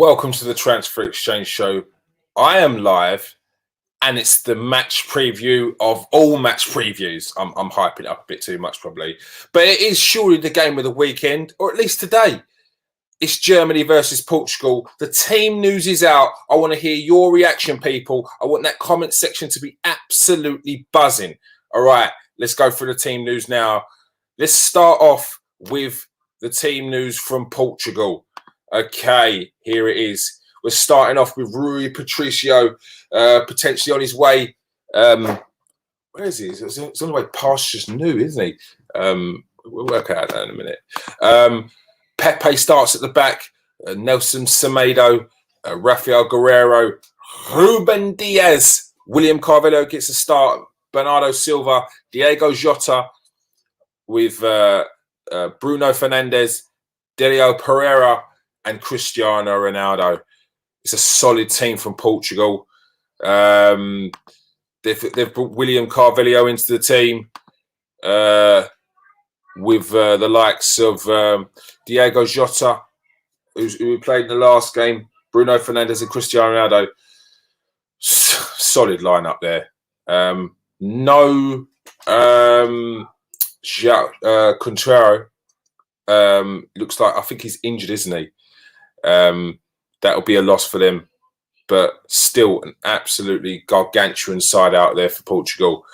Welcome to the Transfer Exchange Show. I am live, and it's the match preview of all match previews. I'm hyping it up a bit too much, probably. But it is surely the game of the weekend, or at least today. It's Germany versus Portugal. The team news is out. I want to hear your reaction, people. I want that comment section to be absolutely buzzing. All right, let's go through the team news now. Let's start off with the team news from Portugal. Okay, here it is. We're starting off with Rui Patricio, potentially on his way. Where is he? He's on the way past just new, isn't he? We'll work out that in a minute. Pepe starts at the back. Nelson Semedo, Rafael Guerreiro, Ruben Diaz, William Carvalho gets a start. Bernardo Silva, Diego Jota with Bruno Fernandes, Delio Pereira, and Cristiano Ronaldo. It's a solid team from Portugal. They've brought William Carvalho into the team with the likes of Diego Jota, who played in the last game, Bruno Fernandes and Cristiano Ronaldo. Solid lineup there. No Contrario. Looks like, I think he's injured, isn't he? That'll be a loss for them, but still an absolutely gargantuan side out there for Portugal.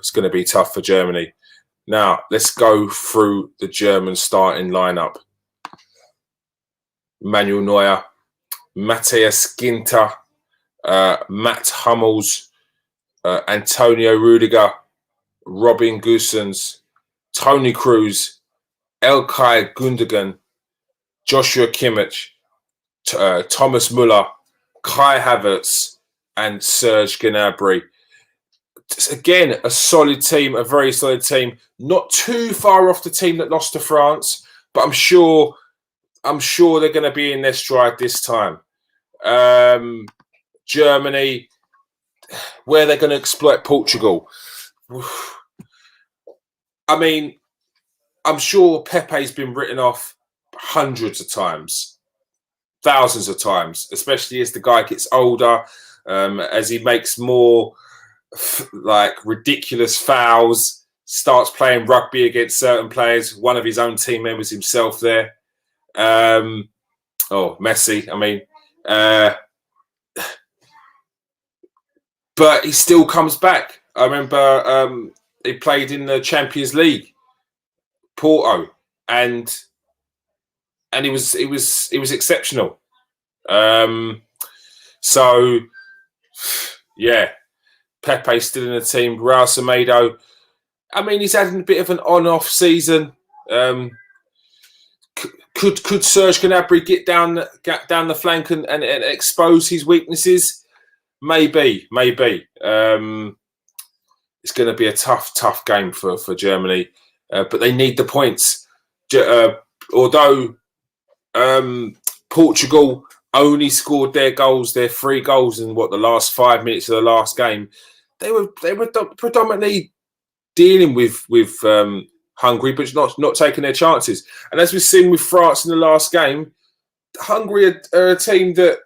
It's going to be tough for Germany. Now, let's go through the German starting lineup. Manuel Neuer, Matthias Ginter, Matt Hummels, Antonio Rudiger, Robin Gosens, Toni Kroos, İlkay Gundogan, Joshua Kimmich, Thomas Müller, Kai Havertz, and Serge Gnabry. Again, a solid team, a very solid team. Not too far off the team that lost to France, but I'm sure they're going to be in their stride this time. Germany, where they're going to exploit Portugal. I mean, I'm sure Pepe's been written off hundreds of times, thousands of times, especially as the guy gets older, as he makes more ridiculous fouls, starts playing rugby against certain players, one of his own team members himself there. Messi, I mean. But he still comes back. I remember he played in the Champions League, Porto, and he was exceptional. So yeah, Pepe's still in the team. Raul Semedo, I mean, he's had a bit of an on-off season. Could Serge Gnabry get down the flank and expose his weaknesses? Maybe. It's going to be a tough game for Germany, but they need the points. Although Portugal only scored their 3 goals in the last 5 minutes of the last game, they were predominantly dealing with Hungary, but not taking their chances. And as we've seen with France in the last game, Hungary are a team that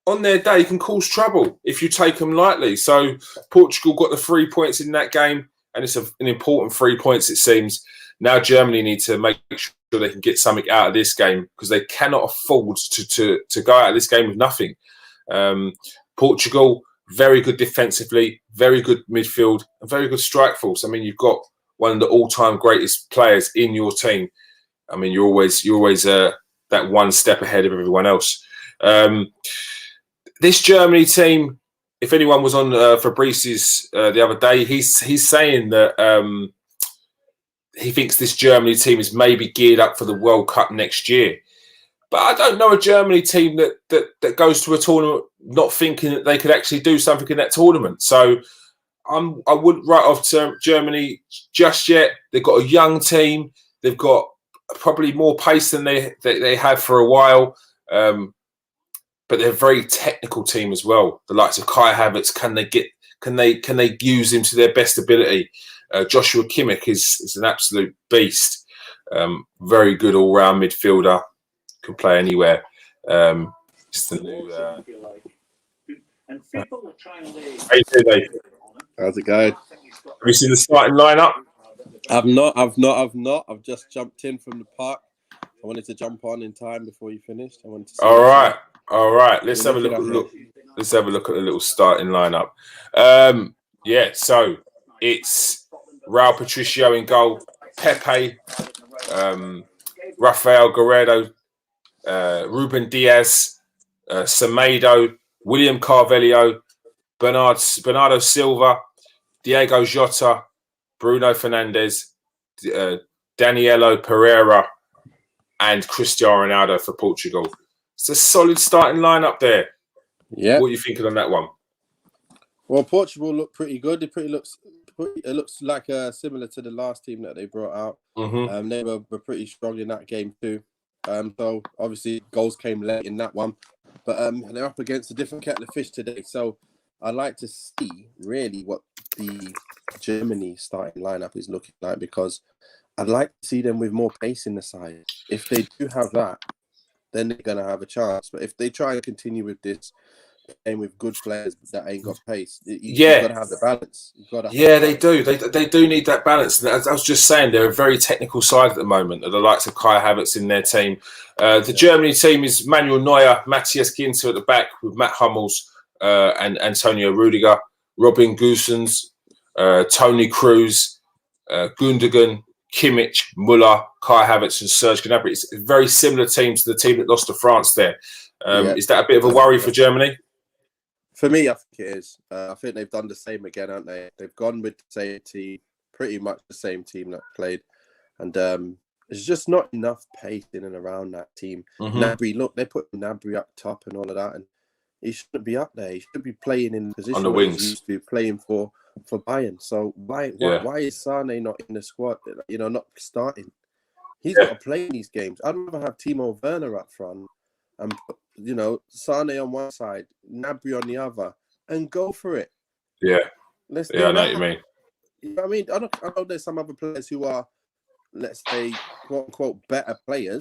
on their day can cause trouble if you take them lightly. So Portugal got the 3 points in that game, and it's an important 3 points, it seems. Now Germany need to make sure they can get something out of this game, because they cannot afford to go out of this game with nothing. Portugal, very good defensively, very good midfield, a very good strike force. I mean, you've got one of the all-time greatest players in your team. I mean, you're always that one step ahead of everyone else. This Germany team, if anyone was on Fabrice's the other day, he's saying that he thinks this Germany team is maybe geared up for the World Cup next year. But I don't know a Germany team that goes to a tournament not thinking that they could actually do something in that tournament. So I wouldn't write off Germany just yet. They've got a young team. They've got probably more pace than they have for a while. But they're a very technical team as well. The likes of Kai Havertz, can they use him to their best ability? Joshua Kimmich is an absolute beast. Very good all-round midfielder. Can play anywhere. It's the new. How you doing, Dave? How's it going? Have you seen the starting lineup? I've not. I've just jumped in from the park. I wanted to jump on in time before you finished. I wanted to see All right. Let's have a look. Let's have a look at the little starting lineup. Yeah, so it's Raul Patricio in goal, Pepe, Rafael Guerrero, Ruben Diaz, Semedo, William Carvalho, Bernardo Silva, Diego Jota, Bruno Fernandes, Danielo Pereira, and Cristiano Ronaldo for Portugal. It's a solid starting lineup there. Yeah. What are you thinking on that one? Well, Portugal look pretty good. It looks like similar to the last team that they brought out. Mm-hmm. They were pretty strong in that game too. So obviously goals came late in that one, but they're up against a different kettle of fish today. So I'd like to see really what the Germany starting lineup is looking like, because I'd like to see them with more pace in the side. If they do have that, then they're gonna have a chance. But if they try and continue with this game with good players that ain't got pace, you've got to have the balance. They do. They do need that balance. As I was just saying, they're a very technical side at the moment. The likes of Kai Havertz in their team. The Germany team is Manuel Neuer, Matthias Ginter at the back with Matt Hummels and Antonio Rudiger, Robin Gosens, Tony Cruz, Gundogan, Kimmich, Muller, Kai Havertz, and Serge Gnabry. It's a very similar team to the team that lost to France there. Is that a bit of a worry for Germany? For me, I think it is. I think they've done the same again, haven't they? They've gone with the same team, pretty much the same team that played. And there's just not enough pace in and around that team. Mm-hmm. Gnabry, look, they put Gnabry up top and all of that. And he shouldn't be up there. He should be playing in the position on the wings. He used to be playing for Bayern. So why is Sane not in the squad? Not starting. He's got to play in these games. I'd rather have Timo Werner up front and put, Sane on one side, Gnabry on the other, and go for it. Yeah. I know what you mean. You know what I mean? I know there's some other players who are, let's say, quote unquote, better players,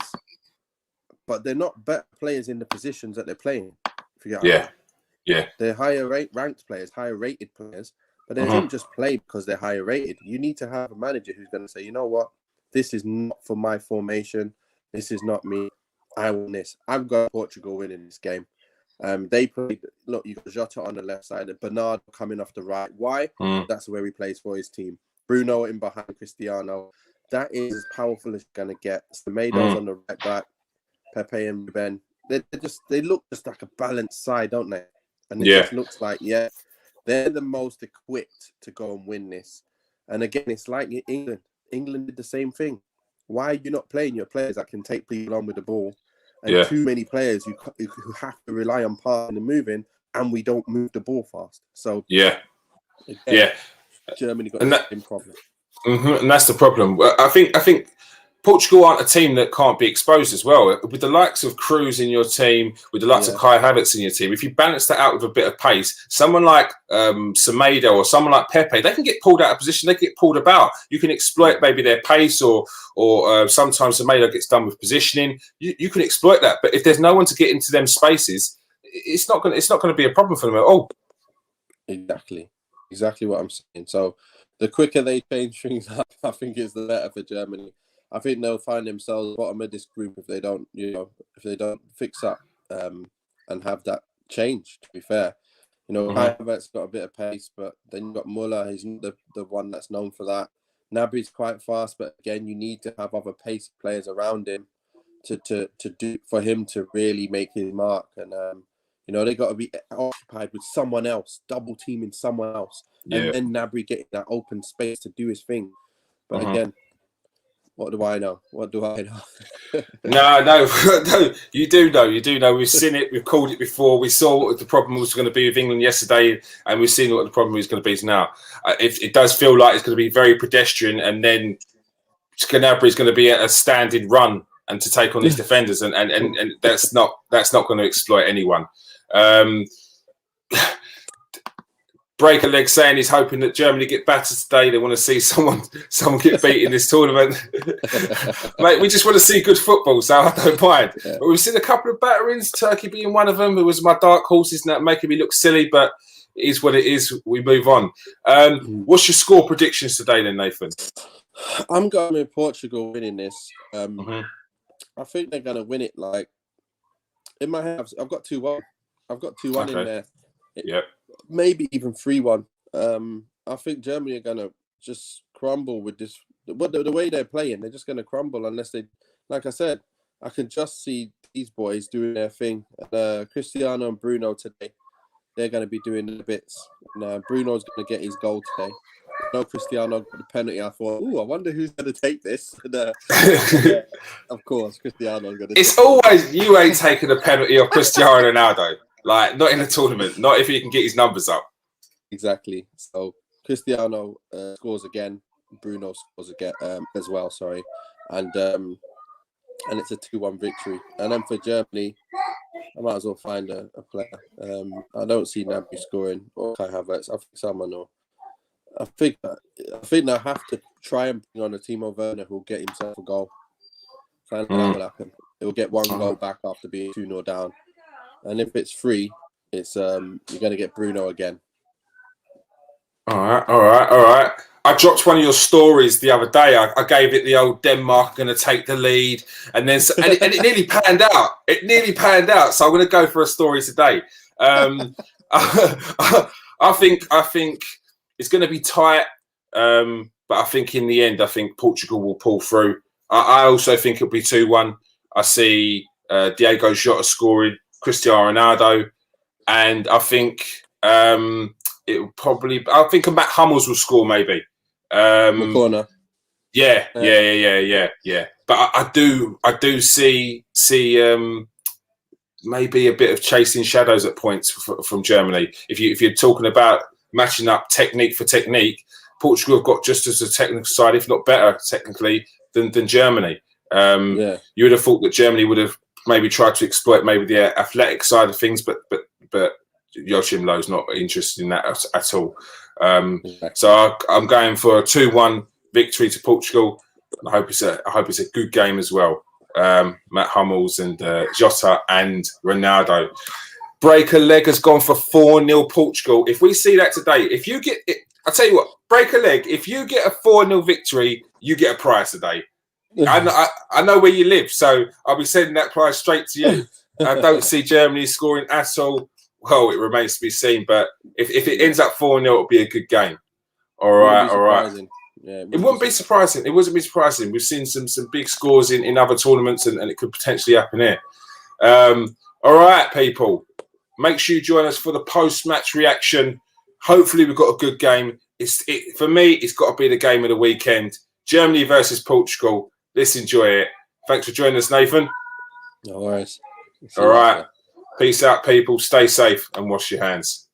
but they're not better players in the positions that they're playing. Yeah. They're higher ranked players, higher rated players, but they don't just play because they're higher rated. You need to have a manager who's going to say, you know what, this is not for my formation. This is not me. I want this. I've got Portugal winning this game. They played. Look, you got Jota on the left side, and Bernardo coming off the right. Why? That's where he plays for his team. Bruno in behind Cristiano. That is as powerful as you're gonna get. Semedo's on the right back. Pepe and Ruben. They look just like a balanced side, don't they? And it just looks like they're the most equipped to go and win this. And again, it's like England. England did the same thing. Why are you not playing your players that can take people on with the ball? And too many players who have to rely on passing and moving, and we don't move the ball fast. So Germany got the same problem. And that's the problem. I think Portugal aren't a team that can't be exposed as well. With the likes of Cruz in your team, with the likes of Kai Havertz in your team, if you balance that out with a bit of pace, someone like Semedo or someone like Pepe, they can get pulled out of position, they can get pulled about. You can exploit maybe their pace or sometimes Semedo gets done with positioning. You can exploit that. But if there's no one to get into them spaces, it's not going to be a problem for them at all. Exactly what I'm saying. So the quicker they change things up, I think it's the better for Germany. I think they'll find themselves bottom of this group if they don't fix up and have that change. To be fair, Kai Havertz got a bit of pace, but then you've got Muller. He's not the one that's known for that. Gnabry's quite fast, but again, you need to have other pace players around him to do for him to really make his mark. And they got to be occupied with someone else, double teaming someone else, and then Gnabry getting that open space to do his thing. But again, what do I know? No, you do know. We've seen it. We've called it before. We saw what the problem was going to be with England yesterday, and we've seen what the problem is going to be now. It does feel like it's going to be very pedestrian, and then Gnabry is going to be a standing run and to take on these defenders, and that's not going to exploit anyone. Break a leg saying he's hoping that Germany get battered today. They want to see someone get beat in this tournament. Mate, we just want to see good football, so I don't mind. Yeah. But we've seen a couple of batterings, Turkey being one of them. It was my dark horses now making me look silly, but it is what it is. We move on. What's your score predictions today then, Nathan? I'm going with Portugal winning this. I think they're going to win it. Like, in my head, I've got 2-1. I've got 2-1 in there. Yeah. Maybe even 3-1. I think Germany are going to just crumble with this. The way they're playing, they're just going to crumble unless they, like I said, I can just see these boys doing their thing. Cristiano and Bruno today, they're going to be doing the bits. And, Bruno's going to get his goal today. No, Cristiano got the penalty. I thought, I wonder who's going to take this. And, of course, Cristiano's going to. It's always you ain't taking a penalty of Cristiano Ronaldo. Like, not in the tournament. Not if he can get his numbers up. Exactly. So Cristiano scores again. Bruno scores again as well. Sorry, and it's a 2-1 victory. And then for Germany, I might as well find a player. I don't see Gnabry scoring or Kai Havertz. I think someone will. I think they'll have to try and bring on a Timo Werner who'll get himself a goal. That will happen. He'll get one goal back after being 2-0 down. And if it's free, it's you're going to get Bruno again. All right. I dropped one of your stories the other day. I gave it the old Denmark going to take the lead, and then and it nearly panned out. It nearly panned out. So I'm going to go for a story today. I think it's going to be tight, but I think in the end, I think Portugal will pull through. I also think it'll be 2-1. I see Diego Jota scoring, Cristiano Ronaldo, and I think it will probably. I think Matt Hummels will score maybe. The corner. Yeah. But I do see maybe a bit of chasing shadows at points from Germany. If you're talking about matching up technique for technique, Portugal have got just as a technical side, if not better technically, than Germany. You would have thought that Germany would have maybe tried to exploit maybe the athletic side of things, but Joachim Löw's not interested in that at all. So I'm going for a 2-1 victory to Portugal. I hope it's a good game as well. Matt Hummels and Jota and Ronaldo. Break a leg has gone for 4-0 Portugal. If we see that today, if you get it, I'll tell you what, break a leg. If you get a 4-0 victory, you get a prize today. I know where you live, so I'll be sending that prize straight to you. I don't see Germany scoring at all. Well, it remains to be seen, but if it ends up 4-0, it'll be a good game. All right. Yeah, it wouldn't be surprising. It wouldn't be surprising. We've seen some big scores in other tournaments, and it could potentially happen here. All right, people. Make sure you join us for the post-match reaction. Hopefully, we've got a good game. For me, it's got to be the game of the weekend. Germany versus Portugal. Let's enjoy it. Thanks for joining us, Nathan. No worries. All right. Peace out, people. Stay safe and wash your hands.